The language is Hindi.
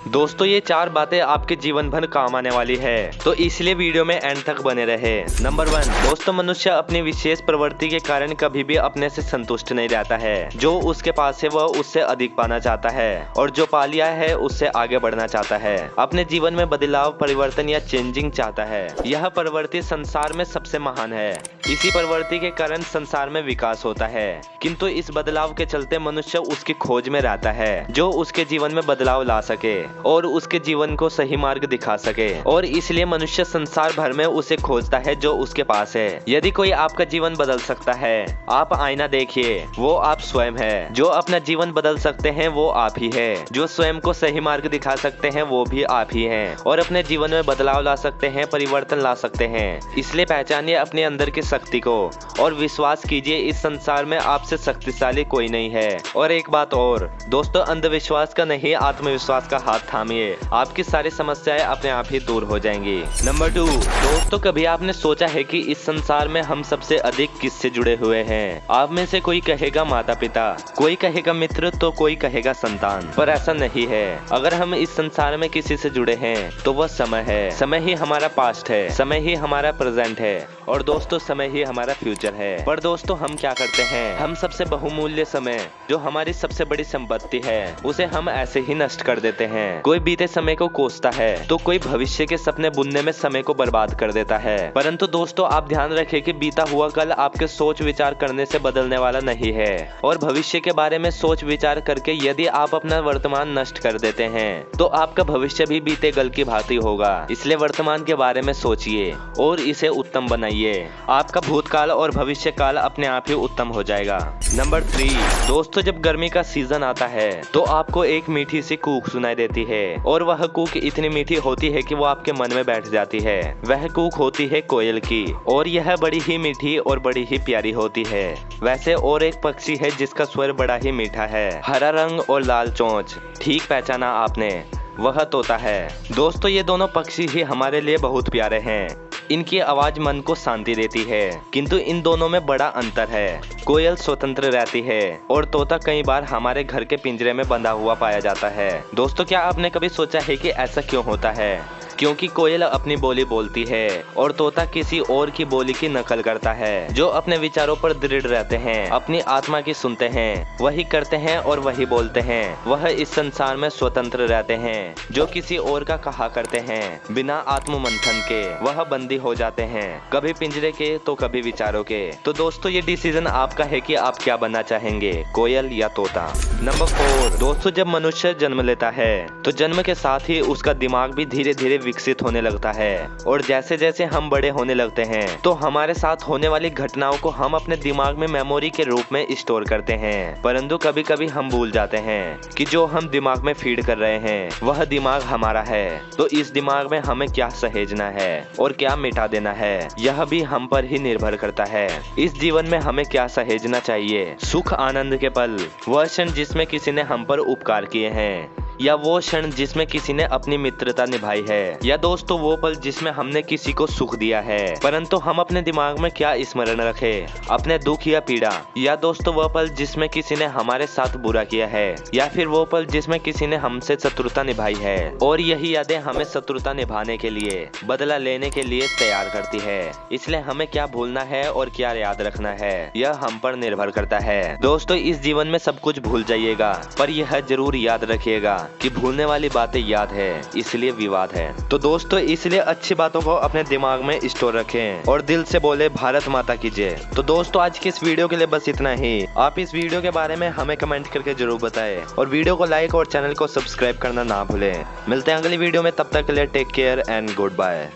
दोस्तों ये 4 बातें आपके जीवन भर काम आने वाली है, तो इसलिए वीडियो में एंड तक बने रहे। नंबर 1, दोस्तों मनुष्य अपनी विशेष प्रवृत्ति के कारण कभी भी अपने से संतुष्ट नहीं रहता है। जो उसके पास है वह उससे अधिक पाना चाहता है और जो पा लिया है उससे आगे बढ़ना चाहता है। अपने जीवन में बदलाव, परिवर्तन या चेंजिंग चाहता है। यह प्रवृत्ति संसार में सबसे महान है। इसी प्रवृत्ति के कारण संसार में विकास होता है, किंतु इस बदलाव के चलते मनुष्य उसकी खोज में रहता है जो उसके जीवन में बदलाव ला सके और उसके जीवन को सही मार्ग दिखा सके, और इसलिए मनुष्य संसार भर में उसे खोजता है जो उसके पास है। यदि कोई आपका जीवन बदल सकता है, आप आईना देखिए, वो आप स्वयं है। जो अपना जीवन बदल सकते हैं वो आप ही है। जो स्वयं को सही मार्ग दिखा सकते हैं वो भी आप ही हैं और अपने जीवन में बदलाव ला सकते हैं, परिवर्तन ला सकते हैं। इसलिए पहचानिए अपने अंदर की शक्ति को और विश्वास कीजिए इस संसार में आपसे शक्तिशाली कोई नहीं है। और एक बात और दोस्तों, अंधविश्वास का नहीं, आत्मविश्वास का हाथ थामिए, आपकी सारी समस्याएं अपने आप ही दूर हो जाएंगी। नंबर 2, दोस्तों कभी आपने सोचा है कि इस संसार में हम सबसे अधिक किससे जुड़े हुए हैं? आप में से कोई कहेगा माता पिता, कोई कहेगा मित्र, तो कोई कहेगा संतान, पर ऐसा नहीं है। अगर हम इस संसार में किसी से जुड़े हैं तो वह समय है। समय ही हमारा पास्ट है, समय ही हमारा प्रेजेंट है और दोस्तों समय ही हमारा फ्यूचर है। पर दोस्तों हम क्या करते हैं? हम सबसे बहुमूल्य समय, जो हमारी सबसे बड़ी संपत्ति है, उसे हम ऐसे ही नष्ट कर देते हैं। कोई बीते समय को कोसता है तो कोई भविष्य के सपने बुनने में समय को बर्बाद कर देता है। परंतु दोस्तों आप ध्यान रखें कि बीता हुआ कल आपके सोच विचार करने से बदलने वाला नहीं है, और भविष्य के बारे में सोच विचार करके यदि आप अपना वर्तमान नष्ट कर देते हैं तो आपका भविष्य भी बीते कल की भांति होगा। इसलिए वर्तमान के बारे में सोचिए और इसे उत्तम बनाइए। आपका भूतकाल और भविष्य काल अपने आप ही उत्तम हो जाएगा। नंबर 3, दोस्तों जब गर्मी का सीजन आता है तो आपको एक मीठी सी कूक सुनाई देती है और वह कूक इतनी मीठी होती है कि वो आपके मन में बैठ जाती है। वह कूक होती है कोयल की और यह बड़ी ही मीठी और बड़ी ही प्यारी होती है। वैसे और एक पक्षी है जिसका स्वर बड़ा ही मीठा है, हरा रंग और लाल चोंच। ठीक पहचाना आपने, वह तोता है। दोस्तों ये दोनों पक्षी ही हमारे लिए बहुत प्यारे हैं। इनकी आवाज मन को शांति देती है, किंतु इन दोनों में बड़ा अंतर है। कोयल स्वतंत्र रहती है और तोता कई बार हमारे घर के पिंजरे में बंधा हुआ पाया जाता है। दोस्तों क्या आपने कभी सोचा है कि ऐसा क्यों होता है? क्योंकि कोयल अपनी बोली बोलती है और तोता किसी और की बोली की नकल करता है। जो अपने विचारों पर दृढ़ रहते हैं, अपनी आत्मा की सुनते हैं, वही करते हैं और वही बोलते हैं, वह इस संसार में स्वतंत्र रहते हैं। जो किसी और का कहा करते हैं बिना आत्म मंथन के, वह बंदी हो जाते हैं, कभी पिंजरे के तो कभी विचारों के। तो दोस्तों ये डिसीजन आपका है कि आप क्या बनना चाहेंगे, कोयल या तोता। नंबर 4, दोस्तों जब मनुष्य जन्म लेता है तो जन्म के साथ ही उसका दिमाग भी धीरे धीरे विकसित होने लगता है, और जैसे जैसे हम बड़े होने लगते हैं तो हमारे साथ होने वाली घटनाओं को हम अपने दिमाग में मेमोरी के रूप में स्टोर करते हैं। परंतु कभी कभी हम भूल जाते हैं कि जो हम दिमाग में फीड कर रहे हैं वह दिमाग हमारा है। तो इस दिमाग में हमें क्या सहेजना है और क्या मिटा देना है, यह भी हम पर ही निर्भर करता है। इस जीवन में हमें क्या सहेजना चाहिए? सुख आनंद के पल, वह क्षण जिसमें किसी ने हम पर उपकार किए हैं, या वो क्षण जिसमें किसी ने अपनी मित्रता निभाई है, या दोस्तों वो पल जिसमें हमने किसी को सुख दिया है। परंतु हम अपने दिमाग में क्या स्मरण रखें, अपने दुख या पीड़ा, या दोस्तों वह पल जिसमें किसी ने हमारे साथ बुरा किया है, या फिर वो पल जिसमें किसी ने हमसे शत्रुता निभाई है। और यही यादें हमें शत्रुता निभाने के लिए, बदला लेने के लिए तैयार करती है। इसलिए हमें क्या भूलना है और क्या याद रखना है, यह हम पर निर्भर करता है। दोस्तों इस जीवन में सब कुछ भूल जाइएगा, पर यह जरूर याद रखिएगा कि भूलने वाली बातें याद है, इसलिए विवाद है। तो दोस्तों इसलिए अच्छी बातों को अपने दिमाग में स्टोर रखें और दिल से बोले भारत माता की जय। तो दोस्तों आज की इस वीडियो के लिए बस इतना ही। आप इस वीडियो के बारे में हमें कमेंट करके जरूर बताएं और वीडियो को लाइक और चैनल को सब्सक्राइब करना ना भूलें। मिलते हैं अगली वीडियो में, तब तक के लिए take care and good bye.